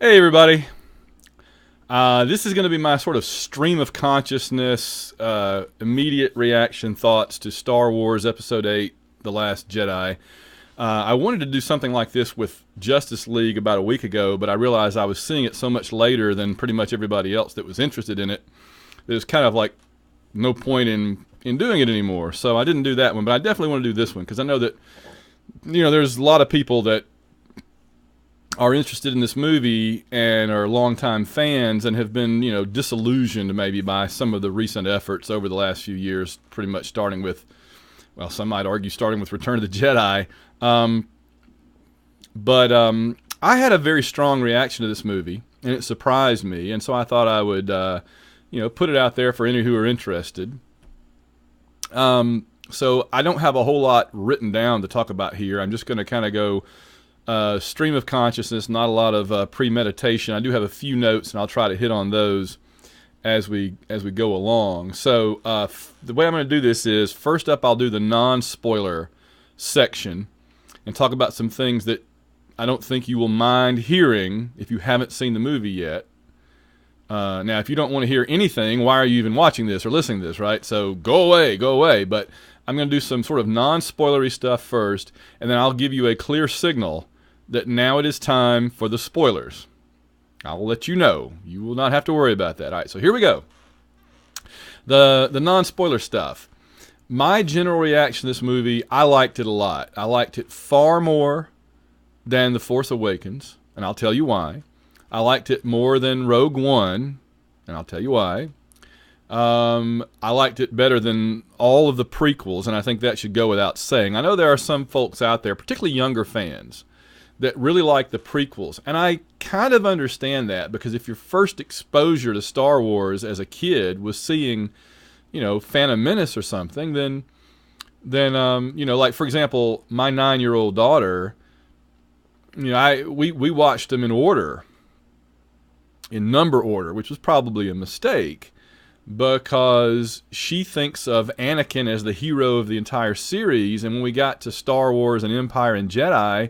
Hey everybody. This is going to be my sort of stream of consciousness, immediate reaction thoughts to Star Wars Episode VIII, The Last Jedi. I wanted to do something like this with Justice League about a week ago, but I realized I was seeing it so much later than pretty much everybody else that was interested in it. There's kind of like no point in doing it anymore. So I didn't do that one, but I definitely want to do this one because I know that, there's a lot of people that are interested in this movie and are longtime fans and have been, disillusioned maybe by some of the recent efforts over the last few years, pretty much starting with, well, some might argue starting with Return of the Jedi. But I had a very strong reaction to this movie, and it surprised me, and so I thought I would, put it out there for any who are interested. So I don't have a whole lot written down to talk about here. I'm just going to kind of go stream of consciousness, not a lot of premeditation. I do have a few notes, and I'll try to hit on those as we go along. So the way I'm going to do this is, first up, I'll do the non-spoiler section and talk about some things that I don't think you will mind hearing if you haven't seen the movie yet. Now, if you don't want to hear anything, why are you even watching this or listening to this, right? So go away. But I'm going to do some sort of non-spoilery stuff first, and then I'll give you a clear signal that now it is time for the spoilers. I will let you know. You will not have to worry about that. All right, so here we go. The non-spoiler stuff. My general reaction to this movie, I liked it a lot. I liked it far more than The Force Awakens, and I'll tell you why. I liked it more than Rogue One, and I'll tell you why. I liked it better than all of the prequels, and I think that should go without saying. I know there are some folks out there, particularly younger fans, that really like the prequels, and I kind of understand that, because if your first exposure to Star Wars as a kid was seeing, Phantom Menace or something, then like, for example, my 9-year-old daughter, we watched them in order, in number order, which was probably a mistake, because she thinks of Anakin as the hero of the entire series, and when we got to Star Wars and Empire and Jedi,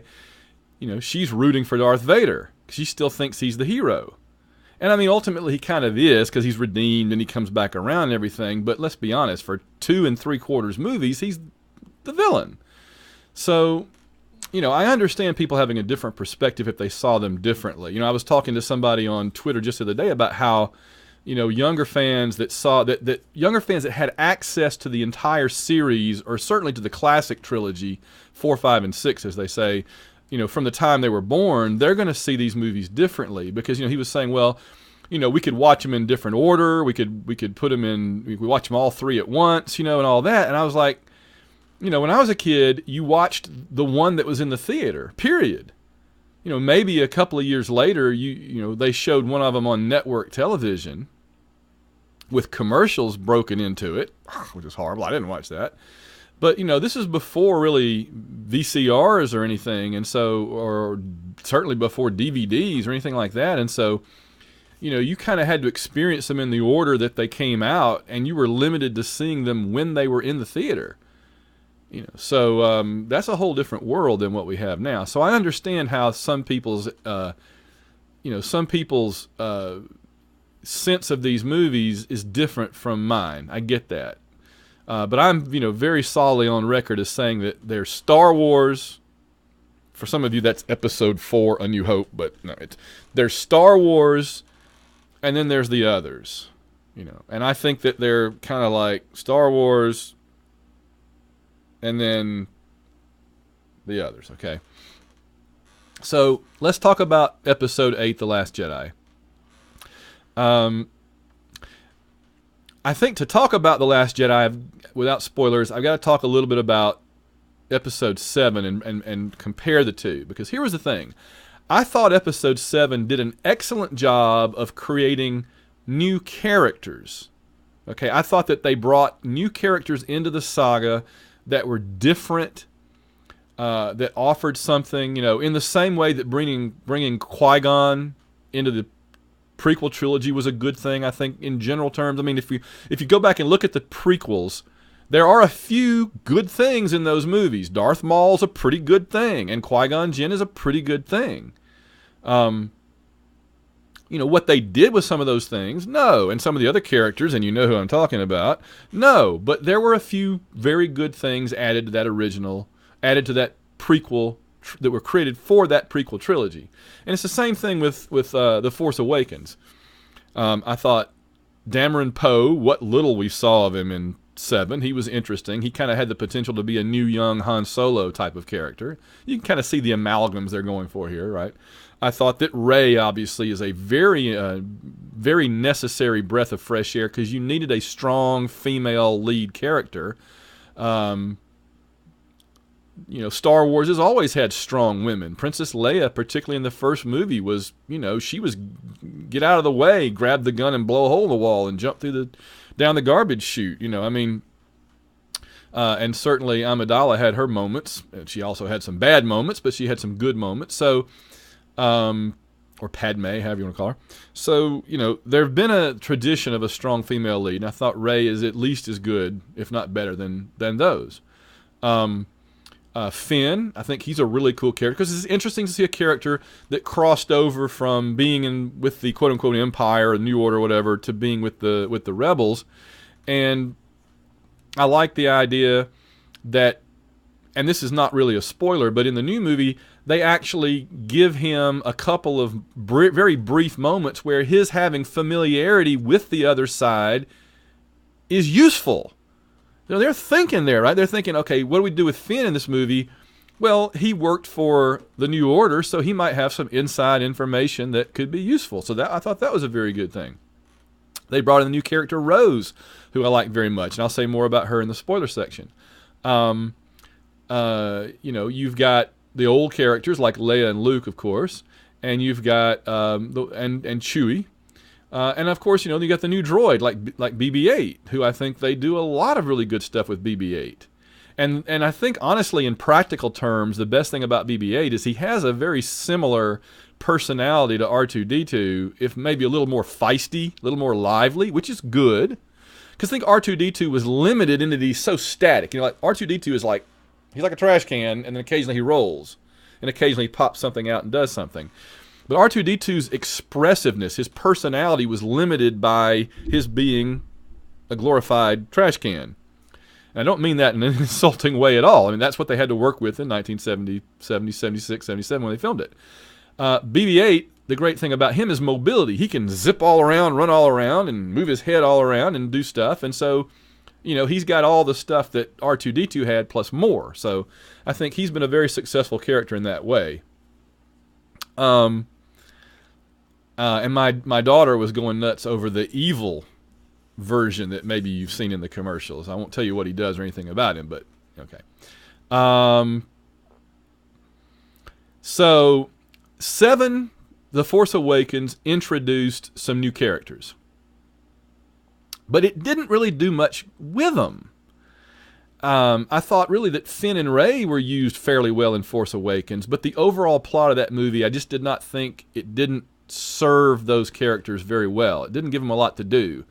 she's rooting for Darth Vader. She still thinks he's the hero. And I mean, ultimately he kind of is, because he's redeemed and he comes back around and everything, but let's be honest, for 2 3/4 movies, he's the villain. So, I understand people having a different perspective if they saw them differently. I was talking to somebody on Twitter just the other day about how, younger fans that saw that younger fans that had access to the entire series, or certainly to the classic trilogy, 4, 5, and 6, as they say, from the time they were born, they're going to see these movies differently, because, he was saying, well, we could watch them in different order. We could put them in, we watch them all 3 at once, and all that. And I was like, when I was a kid, you watched the one that was in the theater, period. Maybe a couple of years later, they showed one of them on network television with commercials broken into it, which is horrible. I didn't watch that. But, this is before really VCRs or anything, and so, or certainly before DVDs or anything like that. And so, you kind of had to experience them in the order that they came out, and you were limited to seeing them when they were in the theater. So that's a whole different world than what we have now. So I understand how some people's, sense of these movies is different from mine. I get that. But I'm, very solidly on record as saying that they're Star Wars. For some of you, that's Episode 4, A New Hope. But no, there's Star Wars, and then there's the others. And I think that they're kind of like Star Wars, and then the others, okay? So let's talk about Episode 8, The Last Jedi. I think to talk about The Last Jedi, without spoilers, I've got to talk a little bit about Episode 7 and compare the two. Because here was the thing. I thought Episode 7 did an excellent job of creating new characters. Okay, I thought that they brought new characters into the saga that were different, that offered something, in the same way that bringing Qui-Gon into the prequel trilogy was a good thing, I think, in general terms. I mean, if you go back and look at the prequels, there are a few good things in those movies. Darth Maul's a pretty good thing, and Qui-Gon Jinn is a pretty good thing. what they did with some of those things, no. And some of the other characters, and you know who I'm talking about, no. But there were a few very good things added to that prequel that were created for that prequel trilogy. And it's the same thing with The Force Awakens. I thought Dameron Poe, what little we saw of him in 7, he was interesting. He kind of had the potential to be a new young Han Solo type of character. You can kind of see the amalgams they're going for here, right? I thought that Rey obviously is a very, very necessary breath of fresh air because you needed a strong female lead character. Star Wars has always had strong women. Princess Leia, particularly in the first movie, was, she was get out of the way, grab the gun and blow a hole in the wall and jump down the garbage chute. And certainly Amidala had her moments. She also had some bad moments, but she had some good moments. So, or Padme, however you want to call her. So, there have been a tradition of a strong female lead, and I thought Rey is at least as good, if not better, than those. Finn, I think he's a really cool character because it's interesting to see a character that crossed over from being with the quote unquote Empire or New Order or whatever to being with the Rebels, and I like the idea that, and this is not really a spoiler, but in the new movie they actually give him a couple of very brief moments where his having familiarity with the other side is useful. They're thinking there, right? They're thinking, okay, what do we do with Finn in this movie? Well, he worked for the New Order, so he might have some inside information that could be useful. So I thought that was a very good thing. They brought in the new character Rose, who I like very much, and I'll say more about her in the spoiler section. You've got the old characters like Leia and Luke, of course, and you've got and Chewie. And of course, you got the new droid like BB-8, who I think they do a lot of really good stuff with BB-8. And I think, honestly, in practical terms, the best thing about BB-8 is he has a very similar personality to R2-D2, if maybe a little more feisty, a little more lively, which is good. Because I think R2-D2 was limited into these so static. Like R2-D2 is like, he's like a trash can, and then occasionally he rolls. And occasionally he pops something out and does something. But R2-D2's expressiveness, his personality, was limited by his being a glorified trash can. And I don't mean that in an insulting way at all. I mean, that's what they had to work with in 1970, 76, 77 when they filmed it. BB-8, the great thing about him is mobility. He can zip all around, run all around, and move his head all around and do stuff. And so, he's got all the stuff that R2-D2 had plus more. So I think he's been a very successful character in that way. And my daughter was going nuts over the evil version that maybe you've seen in the commercials. I won't tell you what he does or anything about him, but okay. So 7, The Force Awakens introduced some new characters, but it didn't really do much with them. I thought really that Finn and Rey were used fairly well in Force Awakens, but the overall plot of that movie, I just did not think it didn't serve those characters very well. It didn't give them a lot to do.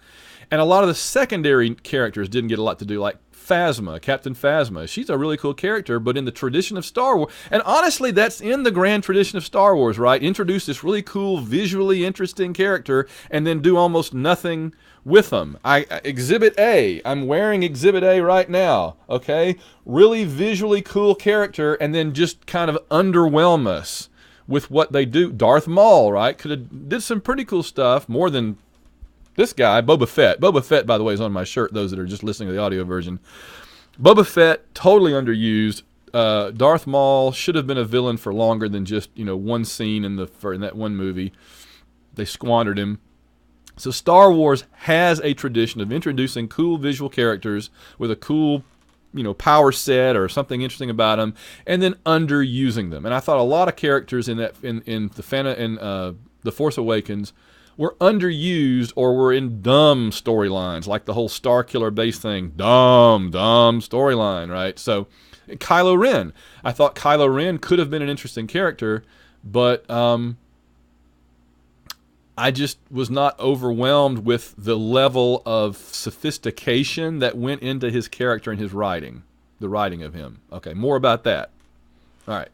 And a lot of the secondary characters didn't get a lot to do, like Phasma, Captain Phasma. She's a really cool character, but in the tradition of Star Wars, and honestly, that's in the grand tradition of Star Wars, right? Introduce this really cool, visually interesting character, and then do almost nothing with them. Exhibit A, I'm wearing Exhibit A right now, okay? Really visually cool character, and then just kind of underwhelm us with what they do. Darth Maul, right? Did some pretty cool stuff, more than this guy, Boba Fett. Boba Fett, by the way, is on my shirt, those that are just listening to the audio version. Boba Fett, totally underused. Darth Maul should have been a villain for longer than just, one scene in that one movie. They squandered him. So Star Wars has a tradition of introducing cool visual characters with a cool, power set or something interesting about them, and then underusing them. And I thought a lot of characters in The Force Awakens were underused or were in dumb storylines, like the whole Star Killer base thing. Dumb storyline, right? So Kylo Ren. I thought Kylo Ren could have been an interesting character, but I just was not overwhelmed with the level of sophistication that went into his character and his writing, the writing of him. Okay, more about that. All right.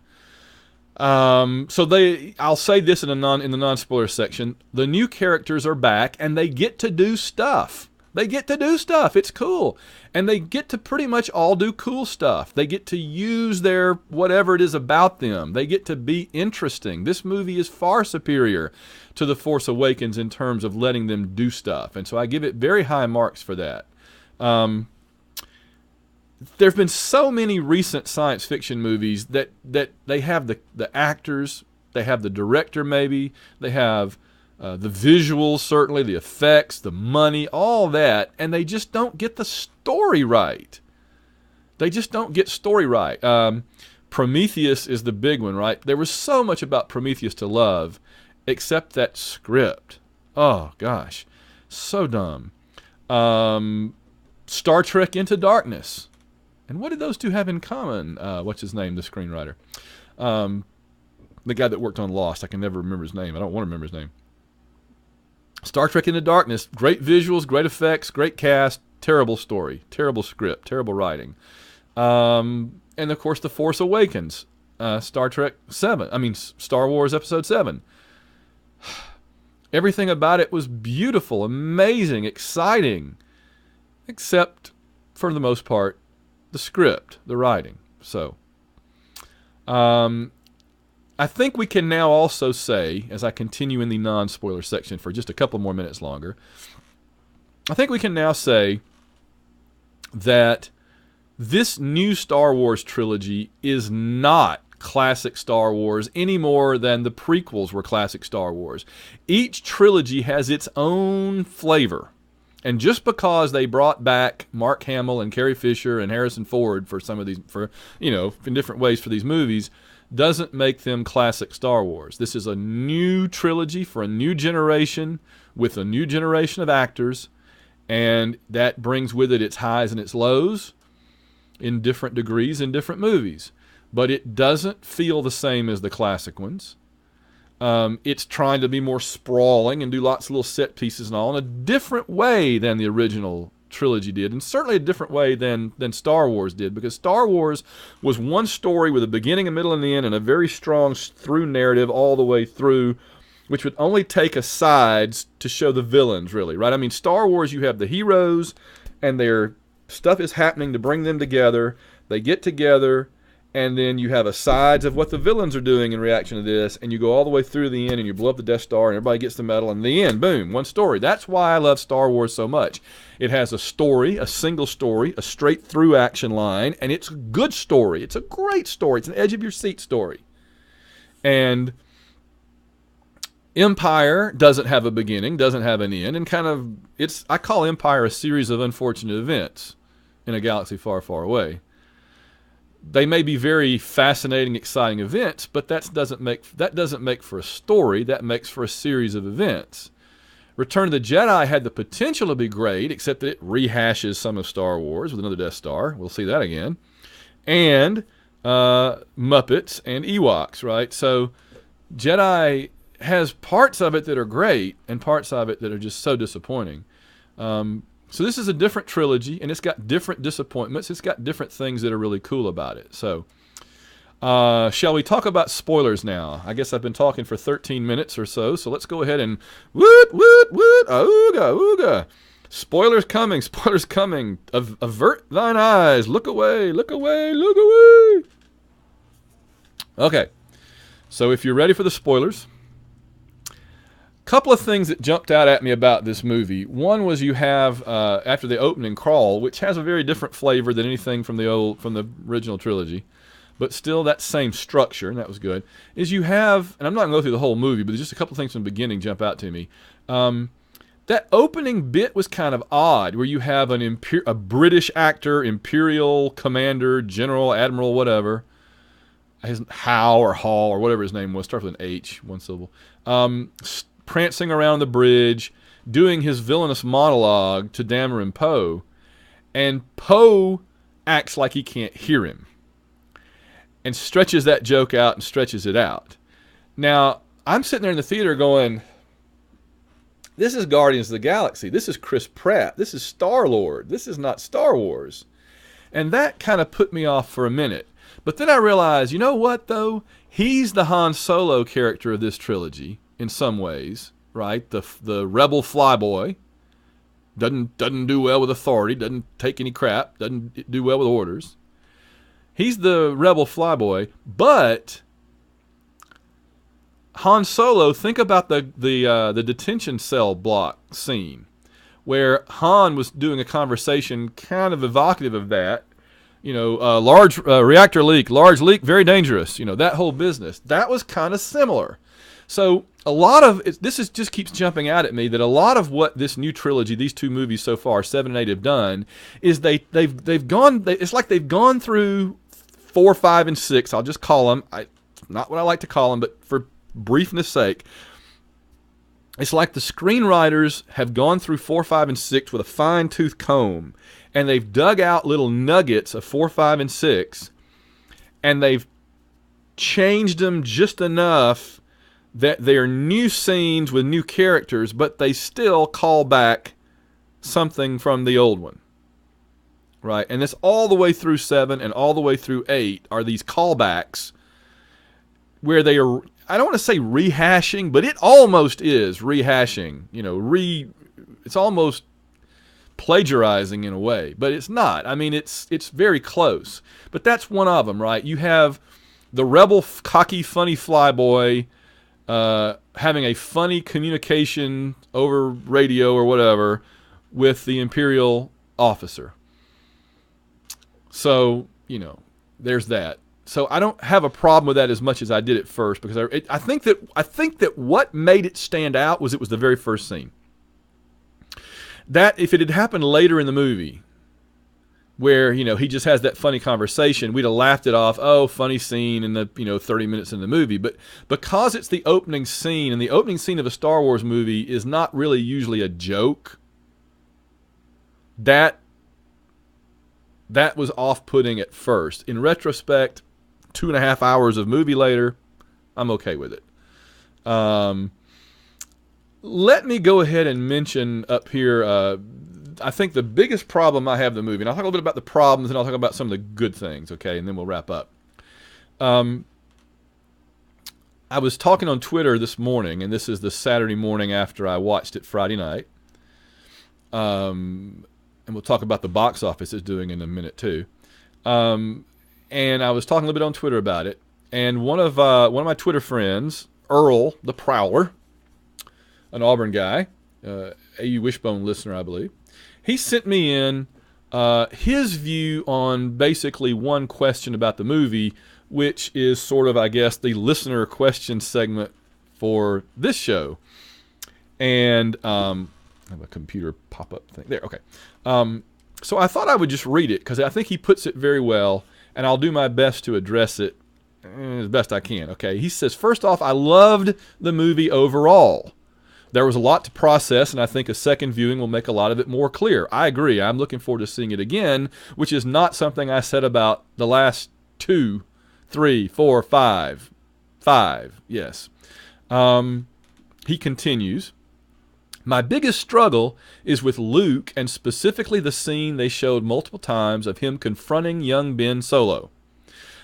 I'll say this in the non-spoiler section. The new characters are back, and they get to do stuff. They get to do stuff. It's cool. And they get to pretty much all do cool stuff. They get to use their whatever it is about them. They get to be interesting. This movie is far superior to The Force Awakens in terms of letting them do stuff. And so I give it very high marks for that. There have been so many recent science fiction movies that they have the actors, they have the director maybe, they have the visuals, certainly, the effects, the money, all that, and they just don't get the story right. They just don't get story right. Prometheus is the big one, right? There was so much about Prometheus to love, except that script. Oh, gosh. So dumb. Star Trek Into Darkness. And what did those two have in common? What's his name, the screenwriter? The guy that worked on Lost. I can never remember his name. I don't want to remember his name. Star Trek Into Darkness, great visuals, great effects, great cast, terrible story, terrible script, terrible writing. And of course, The Force Awakens, Star Wars Episode 7. Everything about it was beautiful, amazing, exciting, except, for the most part, the script, the writing. So, I think we can now also say, as I continue in the non-spoiler section for just a couple more minutes longer, I think we can now say that this new Star Wars trilogy is not classic Star Wars any more than the prequels were classic Star Wars. Each trilogy has its own flavor. And just because they brought back Mark Hamill and Carrie Fisher and Harrison Ford for some of these, in different ways for these movies, doesn't make them classic Star Wars. This is a new trilogy for a new generation with a new generation of actors, and that brings with it its highs and its lows in different degrees in different movies. But it doesn't feel the same as the classic ones. It's trying to be more sprawling and do lots of little set pieces and all in a different way than the original trilogy did, and certainly a different way than Star Wars did, because Star Wars was one story with a beginning, a middle, and the end, and a very strong through narrative all the way through, which would only take asides to show the villains, really, right? I mean, Star Wars, you have the heroes, and their stuff is happening to bring them together. They get together, and then you have asides of what the villains are doing in reaction to this, and you go all the way through the end, and you blow up the Death Star, and everybody gets the medal, and the end, boom, one story. That's why I love Star Wars so much. It has a story, a single story, a straight-through action line, and it's a good story. It's a great story. It's an edge-of-your-seat story. And Empire doesn't have a beginning, doesn't have an end, and I call Empire a series of unfortunate events in a galaxy far, far away. They may be very fascinating, exciting events, but that doesn't make for a story. That makes for a series of events. Return of the Jedi had the potential to be great, except that it rehashes some of Star Wars with another Death Star. We'll see that again. And Muppets and Ewoks, right? So Jedi has parts of it that are great and parts of it that are just so disappointing. So this is a different trilogy, and it's got different disappointments. It's got different things that are really cool about it. So shall we talk about spoilers now? I guess I've been talking for 13 minutes or so, so let's go ahead and woot, woot, woot, ooga, ooga. Spoilers coming, spoilers coming. Avert thine eyes. Look away, look away, look away. Okay, so if you're ready for the spoilers, couple of things that jumped out at me about this movie. One was you have after the opening crawl, which has a very different flavor than anything from the original trilogy, but still that same structure, and that was good. Is you have, and I'm not going to go through the whole movie, but there's just a couple of things from the beginning jump out to me. That opening bit was kind of odd, where you have a British actor, Imperial Commander, General, Admiral, whatever, Howe or Hall or whatever his name was, starts with an H, one syllable, prancing around the bridge, doing his villainous monologue to Dameron Poe, and Poe acts like he can't hear him, and stretches that joke out and stretches it out. Now, I'm sitting there in the theater going, this is Guardians of the Galaxy. This is Chris Pratt. This is Star-Lord. This is not Star Wars. And that kind of put me off for a minute. But then I realized, you know what, though? He's the Han Solo character of this trilogy in some ways, right? The rebel flyboy doesn't do well with authority, doesn't take any crap, doesn't do well with orders. He's the rebel flyboy, but Han Solo, think about the detention cell block scene where Han was doing a conversation kind of evocative of that. Large reactor leak, large leak, very dangerous. That whole business. That was kind of similar. So a lot of just keeps jumping out at me that a lot of what this new trilogy, these two movies so far, 7 and 8, have done is they've gone. It's like they've gone through 4, 5, and 6. I'll just call them. Not what I like to call them, but for briefness' sake, it's like the screenwriters have gone through 4, 5, and 6 with a fine-tooth comb, and they've dug out little nuggets of 4, 5, and 6, and they've changed them just enough that they're new scenes with new characters, but they still call back something from the old one. Right? And it's all the way through 7 and all the way through 8 are these callbacks where they are, I don't want to say rehashing, but it almost is rehashing. It's almost plagiarizing in a way, but it's not. I mean, it's very close. But that's one of them, right? You have the rebel, cocky, funny flyboy having a funny communication over radio or whatever with the Imperial officer. So, there's that. So I don't have a problem with that as much as I did at first, because I think that what made it stand out was it was the very first scene. That if it had happened later in the movie, where he just has that funny conversation, we'd have laughed it off. Oh, funny scene in the 30 minutes in the movie. But because it's the opening scene, and the opening scene of a Star Wars movie is not really usually a joke, that was off-putting at first. In retrospect, 2.5 hours of movie later, I'm okay with it. Let me go ahead and mention up here, I think the biggest problem I have in the movie, and I'll talk a little bit about the problems, and I'll talk about some of the good things, okay, and then we'll wrap up. I was talking on Twitter this morning, and this is the Saturday morning after I watched it Friday night. And we'll talk about the box office it's doing in a minute too. And I was talking a little bit on Twitter about it, and one of my Twitter friends, Earl the Prowler, an Auburn guy, AU Wishbone listener, I believe, he sent me in his view on basically one question about the movie, which is sort of, I guess, the listener question segment for this show. And I have a computer pop-up thing. There, okay. So I thought I would just read it, because I think he puts it very well, and I'll do my best to address it as best I can. Okay, he says, first off, I loved the movie overall. There was a lot to process, and I think a second viewing will make a lot of it more clear. I agree. I'm looking forward to seeing it again, which is not something I said about the last 2, 3, 4, 5. 5, yes. He continues, my biggest struggle is with Luke, and specifically the scene they showed multiple times of him confronting young Ben Solo.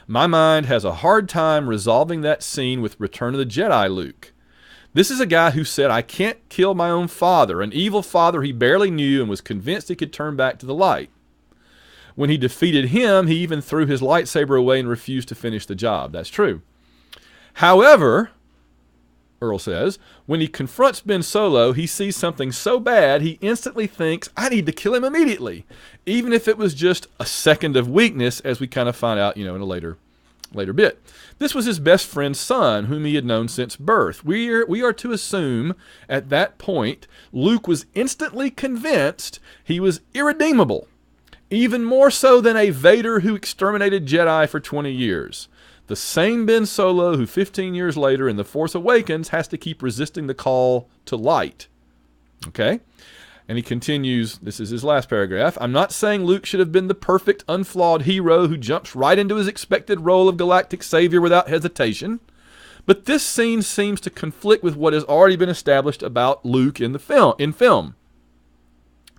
My mind has a hard time resolving that scene with Return of the Jedi Luke. This is a guy who said, I can't kill my own father, an evil father he barely knew and was convinced he could turn back to the light. When he defeated him, he even threw his lightsaber away and refused to finish the job. That's true. However, Earl says, when he confronts Ben Solo, he sees something so bad he instantly thinks, I need to kill him immediately, even if it was just a second of weakness, as we kind of find out, in a later bit. This was his best friend's son, whom he had known since birth. We are to assume at that point Luke was instantly convinced he was irredeemable, even more so than a Vader who exterminated Jedi for 20 years. The same Ben Solo who 15 years later in The Force Awakens has to keep resisting the call to light. Okay? And he continues, this is his last paragraph, I'm not saying Luke should have been the perfect, unflawed hero who jumps right into his expected role of galactic savior without hesitation, but this scene seems to conflict with what has already been established about Luke in film.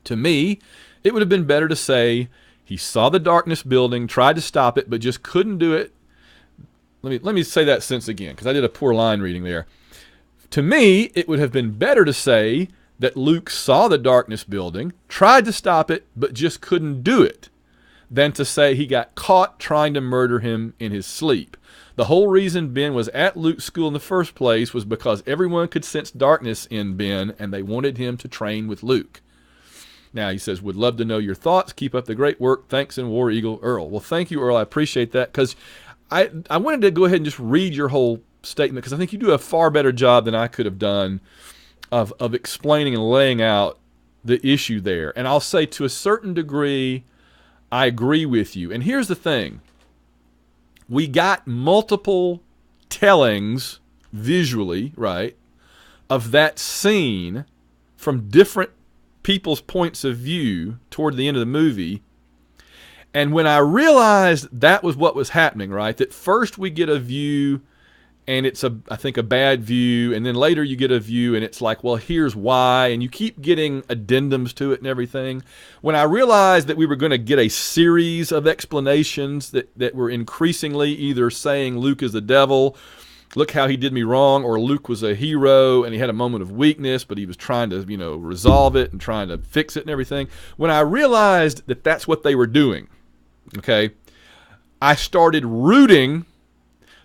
To me, it would have been better to say he saw the darkness building, tried to stop it, but just couldn't do it. let me say that sentence again, because I did a poor line reading there. To me, it would have been better to say that Luke saw the darkness building, tried to stop it, but just couldn't do it, than to say he got caught trying to murder him in his sleep. The whole reason Ben was at Luke's school in the first place was because everyone could sense darkness in Ben, and they wanted him to train with Luke. Now, he says, would love to know your thoughts. Keep up the great work. Thanks, and War Eagle, Earl. Well, thank you, Earl. I appreciate that, because I wanted to go ahead and just read your whole statement, because I think you do a far better job than I could have done of explaining and laying out the issue there. And I'll say, to a certain degree, I agree with you. And here's the thing. We got multiple tellings visually, right, of that scene from different people's points of view toward the end of the movie. And when I realized that was what was happening, right, that first we get a view and it's I think a bad view, and then later you get a view and it's like, well, here's why, and you keep getting addendums to it and everything. When I realized that we were going to get a series of explanations that were increasingly either saying Luke is the devil, look how he did me wrong, or Luke was a hero and he had a moment of weakness, but he was trying to, resolve it and trying to fix it and everything. When I realized that that's what they were doing, okay, I started rooting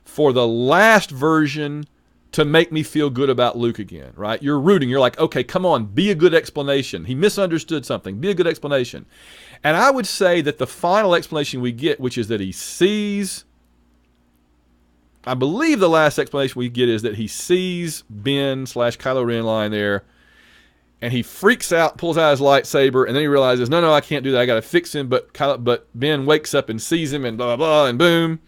for the last version to make me feel good about Luke again, right? You're rooting. You're like, okay, come on, be a good explanation. He misunderstood something. Be a good explanation. And I would say that the final explanation we get, which is that he sees, I believe the last explanation we get is that he sees Ben/Kylo Ren lying there, and he freaks out, pulls out his lightsaber, and then he realizes, no, I can't do that. I got to fix him. But Ben wakes up and sees him, and blah, blah, blah, and boom.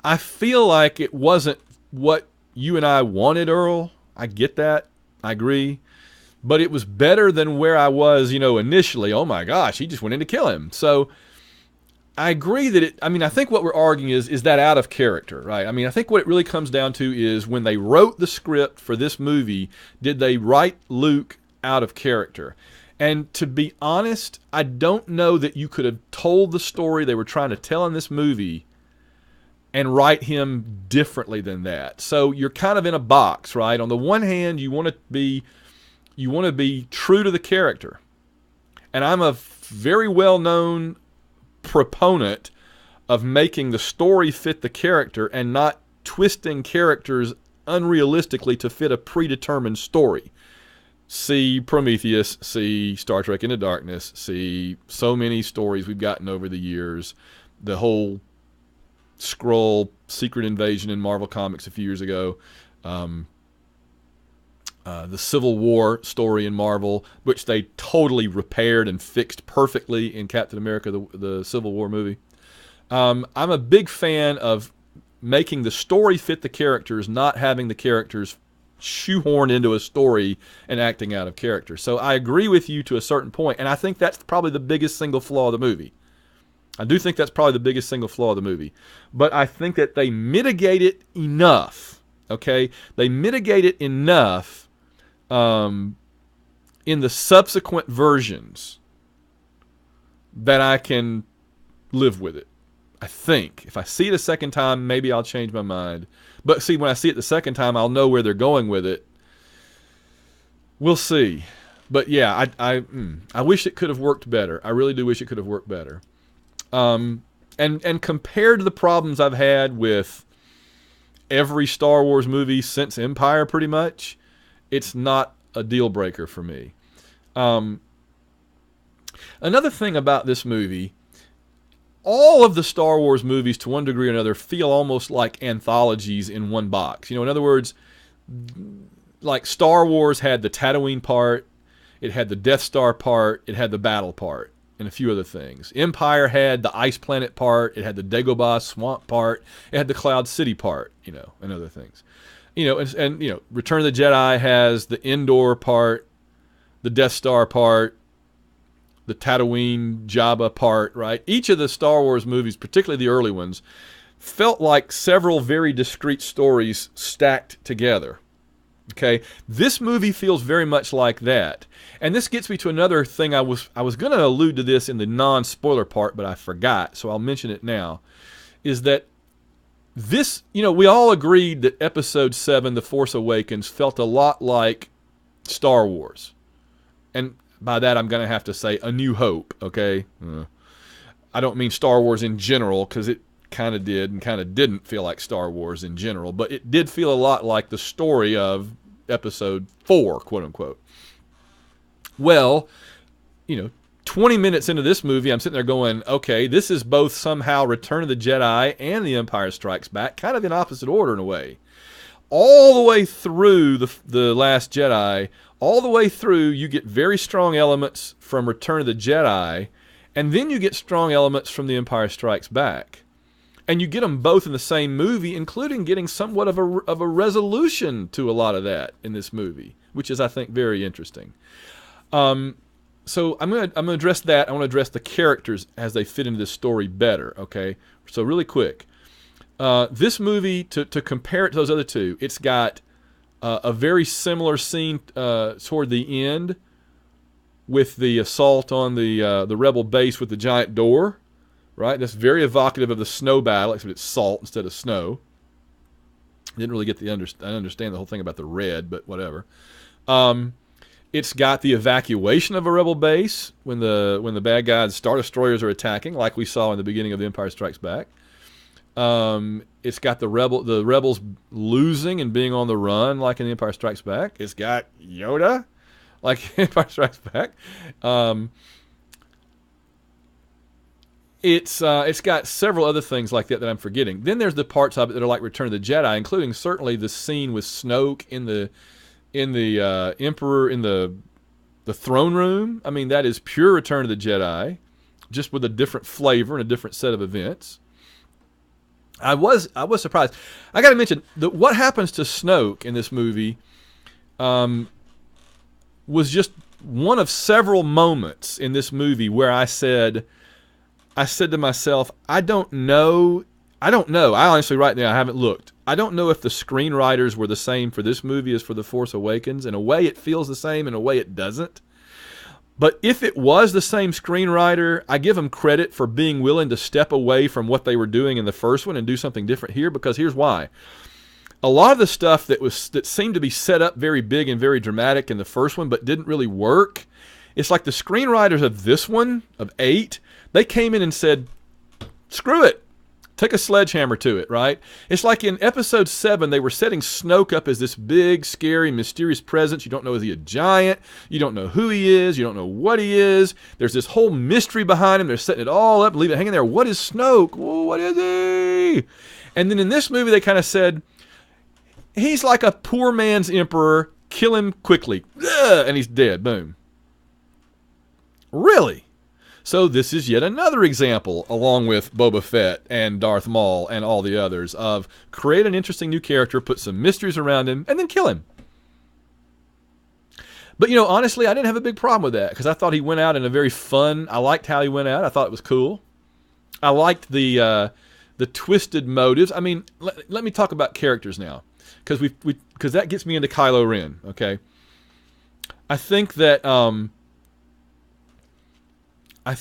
I feel like it wasn't what you and I wanted, Earl. I get that. I agree. But it was better than where I was, initially. Oh my gosh, he just went in to kill him. So I agree that I think what we're arguing is that out of character, right? I think what it really comes down to is when they wrote the script for this movie, did they write Luke out of character? And to be honest, I don't know that you could have told the story they were trying to tell in this movie and write him differently than that. So you're kind of in a box, right? On the one hand, you want to be true to the character. And I'm a very well-known proponent of making the story fit the character and not twisting characters unrealistically to fit a predetermined story. See Prometheus, see Star Trek Into Darkness, see so many stories we've gotten over the years. The whole Skrull secret invasion in Marvel Comics a few years ago. The Civil War story in Marvel, which they totally repaired and fixed perfectly in Captain America, the Civil War movie. I'm a big fan of making the story fit the characters, not having the characters shoehorned into a story and acting out of character. So I agree with you to a certain point, and I think that's probably the biggest single flaw of the movie. I do think that's probably the biggest single flaw of the movie. But I think that they mitigate it enough, okay? They mitigate it enough in the subsequent versions that I can live with it. I think. If I see it a second time, maybe I'll change my mind. But see, when I see it the second time, I'll know where they're going with it. We'll see. But yeah, I wish it could have worked better. I really do wish it could have worked better. And compared to the problems I've had with every Star Wars movie since Empire, pretty much, it's not a deal breaker for me. Another thing about this movie, all of the Star Wars movies, to one degree or another, feel almost like anthologies in one box. In other words, like Star Wars had the Tatooine part, it had the Death Star part, it had the battle part, and a few other things. Empire had the ice planet part, it had the Dagobah swamp part, it had the Cloud City part, and other things. And Return of the Jedi has the Endor part, the Death Star part, the Tatooine Jabba part, right? Each of the Star Wars movies, particularly the early ones, felt like several very discrete stories stacked together. Okay, this movie feels very much like that. And this gets me to another thing. I was going to allude to this in the non-spoiler part, but I forgot, so I'll mention it now, is that This, we all agreed that Episode 7, The Force Awakens, felt a lot like Star Wars. And by that, I'm going to have to say A New Hope, okay? I don't mean Star Wars in general, because it kind of did and kind of didn't feel like Star Wars in general, but it did feel a lot like the story of Episode 4, quote unquote. Well, 20 minutes into this movie, I'm sitting there going, okay, this is both somehow Return of the Jedi and The Empire Strikes Back, kind of in opposite order in a way. All the way through the Last Jedi, all the way through, you get very strong elements from Return of the Jedi, and then you get strong elements from The Empire Strikes Back. And you get them both in the same movie, including getting somewhat of a resolution to a lot of that in this movie, which is, I think, very interesting. So I'm gonna address that. I want to address the characters as they fit into this story better. Okay, so really quick, this movie, to compare it to those other two, it's got a very similar scene toward the end with the assault on the rebel base with the giant door. Right, that's very evocative of the snow battle, except it's salt instead of snow. Didn't really get I understand the whole thing about the red, but whatever. It's got the evacuation of a rebel base when the bad guys, Star Destroyers, are attacking, like we saw in the beginning of The Empire Strikes Back. It's got the rebels losing and being on the run, like in The Empire Strikes Back. It's got Yoda, like in Empire Strikes Back. It's got several other things like that I'm forgetting. Then there's the parts of it that are like Return of the Jedi, including certainly the scene with Snoke in the Emperor in the throne room. I mean, that is pure Return of the Jedi, just with a different flavor and a different set of events. I was surprised. I got to mention that what happens to Snoke in this movie was just one of several moments in this movie where I said to myself, I don't know. I honestly, right now, I haven't looked. I don't know if the screenwriters were the same for this movie as for The Force Awakens. In a way, it feels the same. In a way, it doesn't. But if it was the same screenwriter, I give them credit for being willing to step away from what they were doing in the first one and do something different here, because here's why. A lot of the stuff that seemed to be set up very big and very dramatic in the first one but didn't really work, it's like the screenwriters of this one, of 8, they came in and said, screw it. Take a sledgehammer to it, right? It's like in Episode 7, they were setting Snoke up as this big, scary, mysterious presence. You don't know, is he a giant? You don't know who he is. You don't know what he is. There's this whole mystery behind him. They're setting it all up, leave it hanging there. What is Snoke? Whoa, what is he? And then in this movie, they kind of said, he's like a poor man's emperor. Kill him quickly. Ugh, and he's dead. Boom. Really? So this is yet another example, along with Boba Fett and Darth Maul and all the others, of create an interesting new character, put some mysteries around him, and then kill him. But, honestly, I didn't have a big problem with that, because I thought he went out in a very fun... I liked how he went out. I thought it was cool. I liked the twisted motives. I mean, let me talk about characters now, because that gets me into Kylo Ren, okay? I think that... I've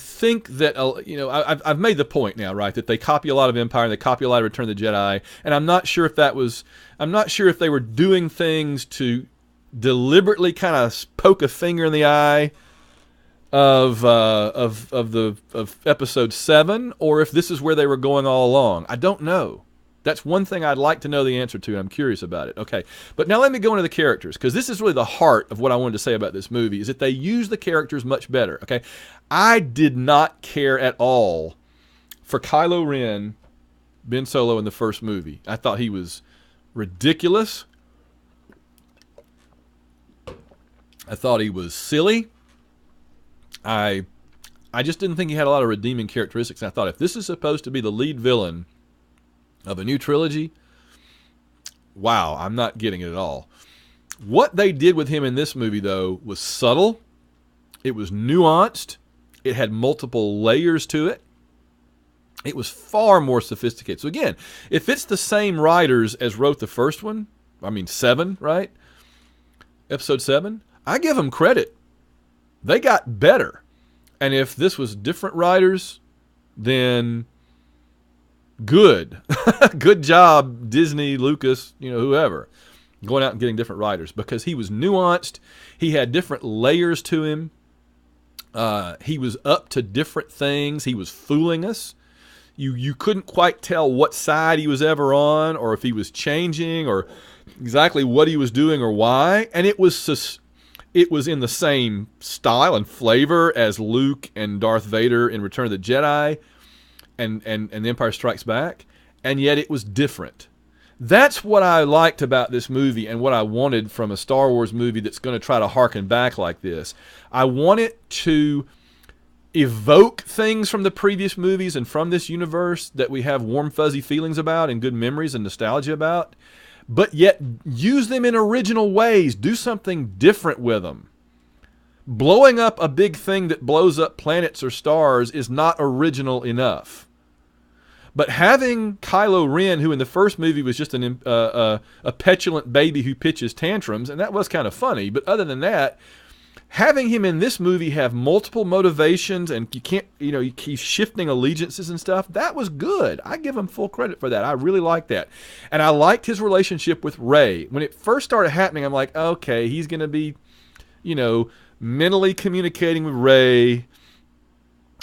made the point now, right, that they copy a lot of Empire and they copy a lot of Return of the Jedi, and I'm not sure if they were doing things to deliberately kind of poke a finger in the eye of Episode 7, or if this is where they were going all along. I don't know. That's one thing I'd like to know the answer to, and I'm curious about it. Okay, but now let me go into the characters, because this is really the heart of what I wanted to say about this movie, is that they use the characters much better. Okay, I did not care at all for Kylo Ren, Ben Solo, in the first movie. I thought he was ridiculous. I thought he was silly. I just didn't think he had a lot of redeeming characteristics. And I thought, if this is supposed to be the lead villain of a new trilogy, wow, I'm not getting it at all. What they did with him in this movie, though, was subtle. It was nuanced. It had multiple layers to it. It was far more sophisticated. So again, if it's the same writers as wrote the first one, 7, right? Episode 7, I give them credit. They got better. And if this was different writers, then Good. Good job, Disney, Lucas, whoever. Going out and getting different writers, because he was nuanced. He had different layers to him. He was up to different things. He was fooling us. You couldn't quite tell what side he was ever on, or if he was changing, or exactly what he was doing, or why. And it was in the same style and flavor as Luke and Darth Vader in Return of the Jedi and The Empire Strikes Back, and yet it was different. That's what I liked about this movie, and what I wanted from a Star Wars movie that's going to try to harken back like this. I want it to evoke things from the previous movies and from this universe that we have warm, fuzzy feelings about and good memories and nostalgia about, but yet use them in original ways. Do something different with them. Blowing up a big thing that blows up planets or stars is not original enough. But having Kylo Ren, who in the first movie was just a petulant baby who pitches tantrums, and that was kind of funny, but other than that, having him in this movie have multiple motivations, and he's shifting allegiances and stuff, that was good. I give him full credit for that. I really liked that. And I liked his relationship with Rey. When it first started happening, I'm like, okay, he's going to be, mentally communicating with Rey.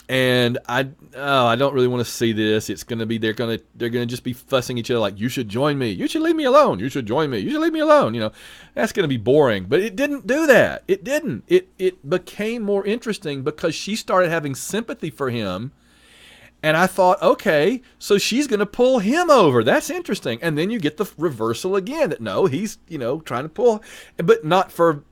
And I don't really want to see this. It's going to be, they're going to just be fussing each other like, you should join me. You should leave me alone. You should join me. You should leave me alone. That's going to be boring. But it didn't do that. It didn't. It became more interesting because she started having sympathy for him. And I thought, okay, so she's going to pull him over. That's interesting. And then you get the reversal again that no, he's, trying to pull, but not for,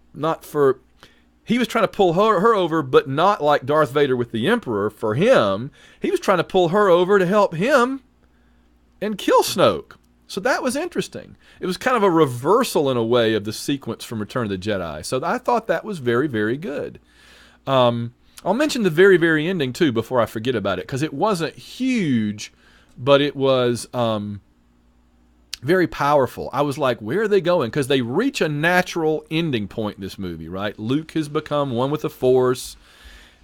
he was trying to pull her over, but not like Darth Vader with the Emperor. For him, he was trying to pull her over to help him and kill Snoke. So that was interesting. It was kind of a reversal in a way of the sequence from Return of the Jedi. So I thought that was very, very good. I'll mention the very, very ending too before I forget about it, because it wasn't huge, but it was very powerful. I was like, where are they going? Because they reach a natural ending point in this movie, right? Luke has become one with the Force,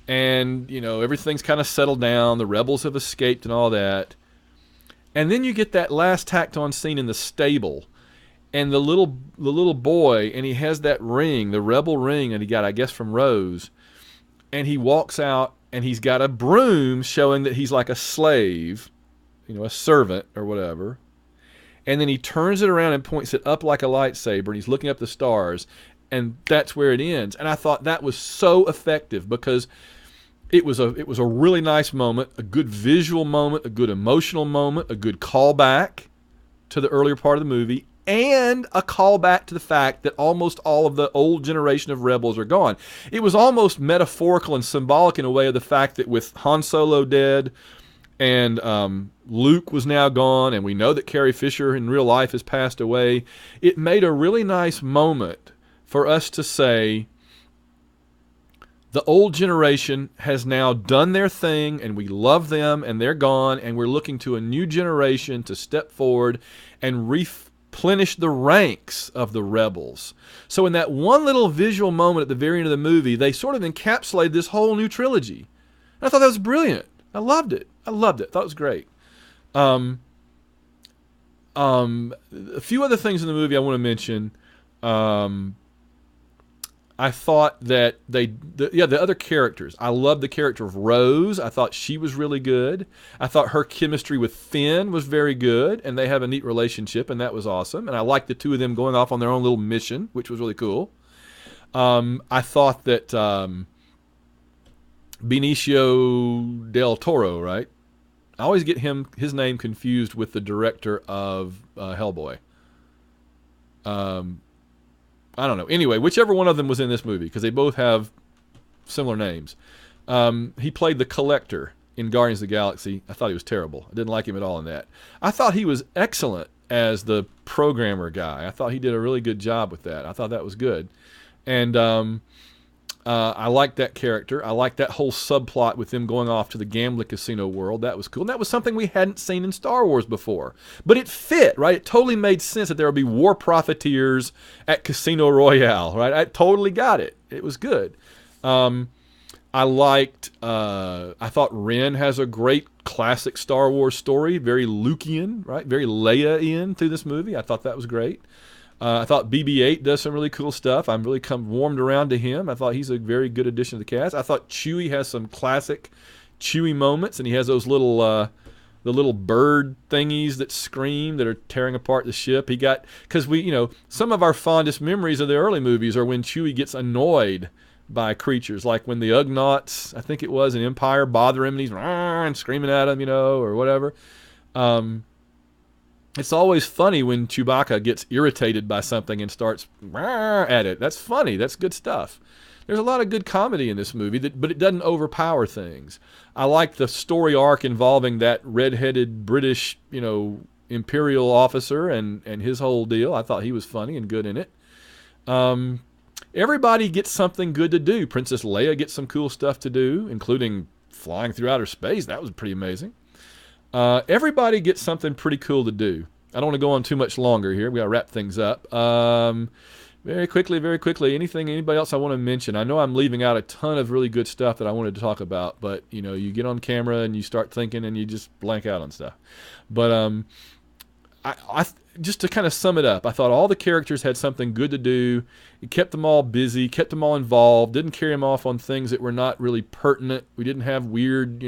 and, everything's kind of settled down. The rebels have escaped and all that. And then you get that last tacked on scene in the stable, and the little boy, and he has that ring, the rebel ring that he got, I guess, from Rose, and he walks out, and he's got a broom showing that he's like a slave, a servant or whatever. And then he turns it around and points it up like a lightsaber, and he's looking up the stars, and that's where it ends. And I thought that was so effective because it was a really nice moment, a good visual moment, a good emotional moment, a good callback to the earlier part of the movie, and a callback to the fact that almost all of the old generation of rebels are gone. It was almost metaphorical and symbolic in a way of the fact that with Han Solo dead, and Luke was now gone, and we know that Carrie Fisher in real life has passed away. It made a really nice moment for us to say the old generation has now done their thing, and we love them, and they're gone, and we're looking to a new generation to step forward and replenish the ranks of the rebels. So in that one little visual moment at the very end of the movie, they sort of encapsulated this whole new trilogy. And I thought that was brilliant. I loved it. I thought it was great. A few other things in the movie I want to mention. I thought that the other characters. I loved the character of Rose. I thought she was really good. I thought her chemistry with Finn was very good, and they have a neat relationship, and that was awesome. And I liked the two of them going off on their own little mission, which was really cool. I thought that Benicio del Toro, right? I always get his name confused with the director of Hellboy. I don't know. Anyway, whichever one of them was in this movie, because they both have similar names. He played the Collector in Guardians of the Galaxy. I thought he was terrible. I didn't like him at all in that. I thought he was excellent as the programmer guy. I thought he did a really good job with that. I thought that was good. And I liked that character. I liked that whole subplot with them going off to the gambling casino world. That was cool. And that was something we hadn't seen in Star Wars before. But it fit, right? It totally made sense that there would be war profiteers at Casino Royale, right? I totally got it. It was good. I thought Ren has a great classic Star Wars story, very Lukean, right? Very Leia-ian through this movie. I thought that was great. I thought BB-8 does some really cool stuff. I'm really warmed around to him. I thought he's a very good addition to the cast. I thought Chewie has some classic Chewie moments, and he has those little the little bird thingies that scream that are tearing apart the ship. He got, because some of our fondest memories of the early movies are when Chewie gets annoyed by creatures, like when the Ugnaughts, I think it was, in Empire, bother him and he's and screaming at him, or whatever. It's always funny when Chewbacca gets irritated by something and starts at it. That's funny. That's good stuff. There's a lot of good comedy in this movie, but it doesn't overpower things. I like the story arc involving that red-headed British, imperial officer and his whole deal. I thought he was funny and good in it. Everybody gets something good to do. Princess Leia gets some cool stuff to do, including flying through outer space. That was pretty amazing. Everybody gets something pretty cool to do. I don't want to go on too much longer here. We got to wrap things up. Very quickly, anybody else I want to mention? I know I'm leaving out a ton of really good stuff that I wanted to talk about, but, you get on camera and you start thinking and you just blank out on stuff. But I just to kind of sum it up, I thought all the characters had something good to do. It kept them all busy, kept them all involved, didn't carry them off on things that were not really pertinent. We didn't have weird,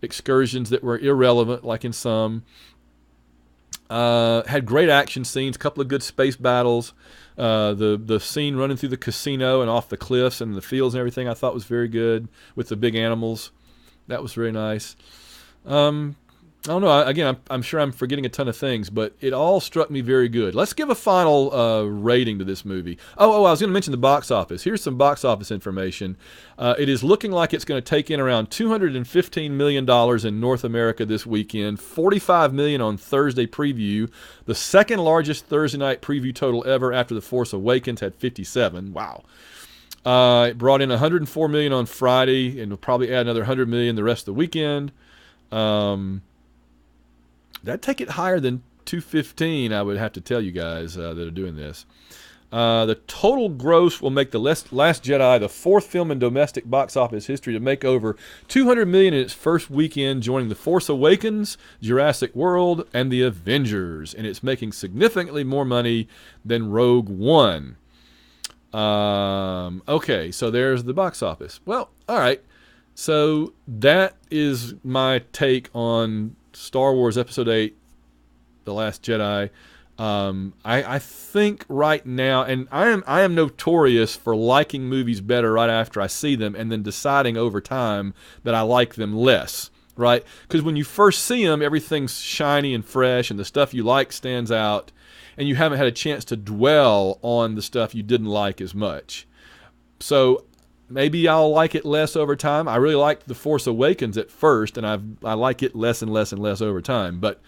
excursions that were irrelevant like in some. Had great action scenes, a couple of good space battles. The scene running through the casino and off the cliffs and the fields and everything I thought was very good with the big animals. That was very nice. I don't know. Again, I'm sure I'm forgetting a ton of things, but it all struck me very good. Let's give a final rating to this movie. I was going to mention the box office. Here's some box office information. It is looking like it's going to take in around $215 million in North America this weekend, $45 million on Thursday preview, the second largest Thursday night preview total ever after The Force Awakens had 57. Wow. It brought in $104 million on Friday, and will probably add another $100 million the rest of the weekend. That'd take it higher than 215, I would have to tell you guys that are doing this. The total gross will make The Last Jedi the fourth film in domestic box office history to make over $200 million in its first weekend, joining The Force Awakens, Jurassic World, and The Avengers. And it's making significantly more money than Rogue One. Okay, so there's the box office. Well, all right. So that is my take on Star Wars Episode 8, The Last Jedi. I think right now, and I am notorious for liking movies better right after I see them and then deciding over time that I like them less, right? Because when you first see them, everything's shiny and fresh and the stuff you like stands out, and you haven't had a chance to dwell on the stuff you didn't like as much. So maybe I'll like it less over time. I really liked The Force Awakens at first, and I like it less and less and less over time, but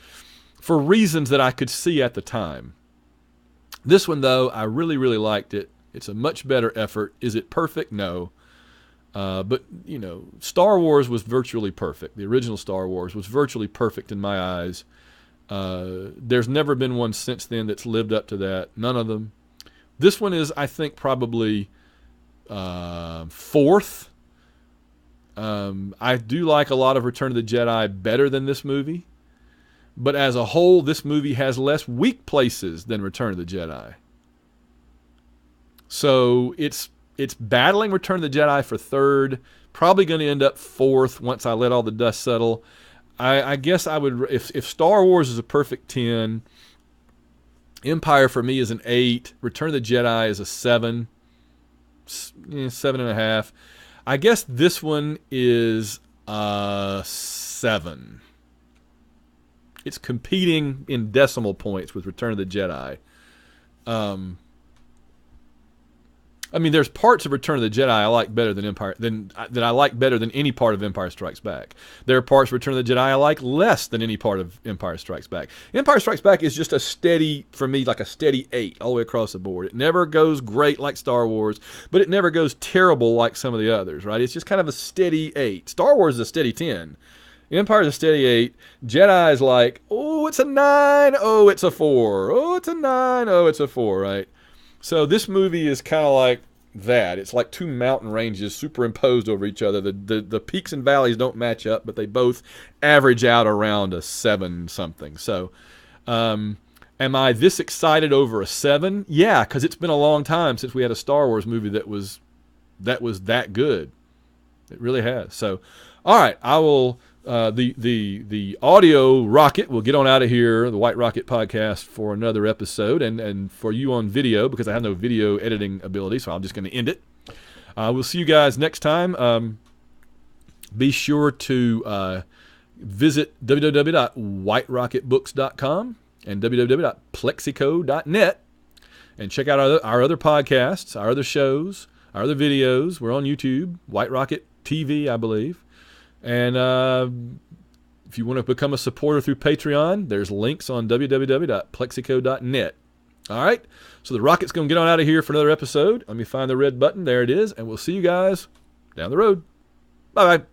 for reasons that I could see at the time. This one, though, I really, really liked it. It's a much better effort. Is it perfect? No. But, Star Wars was virtually perfect. The original Star Wars was virtually perfect in my eyes. There's never been one since then that's lived up to that. None of them. This one is, I think, probably fourth. I do like a lot of Return of the Jedi better than this movie, but as a whole, this movie has less weak places than Return of the Jedi. So it's battling Return of the Jedi for third, probably going to end up fourth once I let all the dust settle. I guess I would, if Star Wars is a perfect 10, Empire for me is an 8, Return of the Jedi is a 7. 7.5. I guess this one is 7. It's competing in decimal points with Return of the Jedi. There's parts of Return of the Jedi I like better than that I like better than any part of Empire Strikes Back. There are parts of Return of the Jedi I like less than any part of Empire Strikes Back. Empire Strikes Back is just a steady, for me, like a steady 8 all the way across the board. It never goes great like Star Wars, but it never goes terrible like some of the others, right? It's just kind of a steady 8. Star Wars is a steady 10. Empire is a steady 8. Jedi is like, oh, it's a 9. Oh, it's a 4. Oh, it's a 9. Oh, it's a 4, right? So this movie is kind of like that. It's like two mountain ranges superimposed over each other. The peaks and valleys don't match up, but they both average out around a 7 something. So, am I this excited over a 7? Yeah, because it's been a long time since we had a Star Wars movie that was that good. It really has. So, all right, I will. The audio rocket will get on out of here, the White Rocket podcast, for another episode, and for you on video, because I have no video editing ability, so I'm just going to end it. We'll see you guys next time. Be sure to visit www.whiterocketbooks.com and www.plexico.net and check out our other podcasts, our other shows, our other videos. We're on YouTube, White Rocket TV, I believe. And if you want to become a supporter through Patreon, there's links on www.plexico.net. All right? So the rocket's going to get on out of here for another episode. Let me find the red button. There it is. And we'll see you guys down the road. Bye-bye.